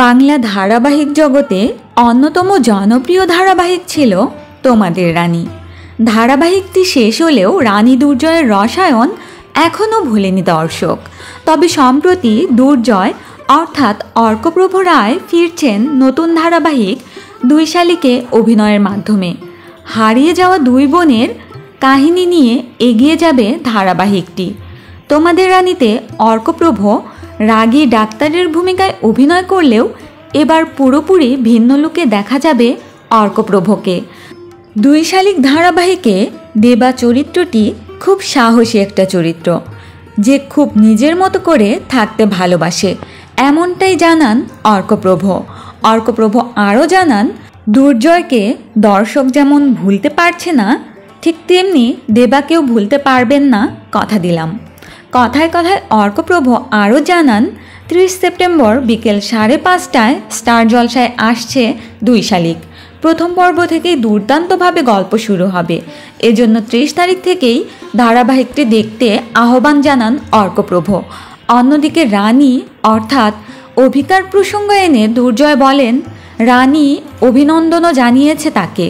বাংলা ধারাবাহিক জগতে অন্যতম জনপ্রিয় ধারাবাহিক ছিল তোমাদের রানী। ধারাবাহিকটি শেষ হলেও রানী দুর্জয়ের রসায়ন এখনও ভোলেনি দর্শক। তবে সম্প্রতি দুর্জয় অর্থাৎ অর্কপ্রভ রায় ফিরছেন নতুন ধারাবাহিক দুই শালিকে অভিনয়ের মাধ্যমে। হারিয়ে যাওয়া দুই বোনের কাহিনী নিয়ে এগিয়ে যাবে ধারাবাহিকটি। তোমাদের রানীতে অর্কপ্রভ রাগী ডাক্তারের ভূমিকায় অভিনয় করলেও এবার পুরোপুরি ভিন্ন লুকে দেখা যাবে অর্কপ্রভকে। দুই শালিক ধারাবাহিকে দেবা চরিত্রটি খুব সাহসী একটা চরিত্র, যে খুব নিজের মতো করে থাকতে ভালোবাসে, এমনটাই জানান অর্কপ্রভ। অর্কপ্রভ আরও জানান, দুর্জয়কে দর্শক যেমন ভুলতে পারছে না, ঠিক তেমনি দেবাকেও ভুলতে পারবেন না, কথা দিলাম। কথায় কথায় অর্কপ্রভ আরও জানান, 30 সেপ্টেম্বর বিকেল 5:30টায় স্টার জলসায় আসছে দুই শালিক। প্রথম পর্ব থেকেই দুর্দান্তভাবে গল্প শুরু হবে, এজন্য 30 তারিখ থেকেই ধারাবাহিকটি দেখতে আহ্বান জানান অর্কপ্রভ। অন্যদিকে রানী অর্থাৎ অভিকার প্রসঙ্গ এনে দুর্জয় বলেন, রানী অভিনন্দনও জানিয়েছে তাকে।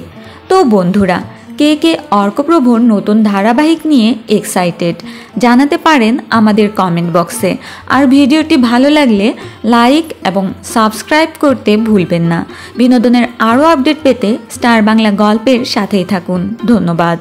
তো বন্ধুরা, কে কে অর্কপ্রভর নতুন ধারাবাহিক নিয়ে এক্সাইটেড জানাতে পারেন আমাদের কমেন্ট বক্সে। আর ভিডিওটি ভালো লাগলে লাইক এবং সাবস্ক্রাইব করতে ভুলবেন না। বিনোদনের আরও আপডেট পেতে স্টার বাংলা গল্পের সাথেই থাকুন। ধন্যবাদ।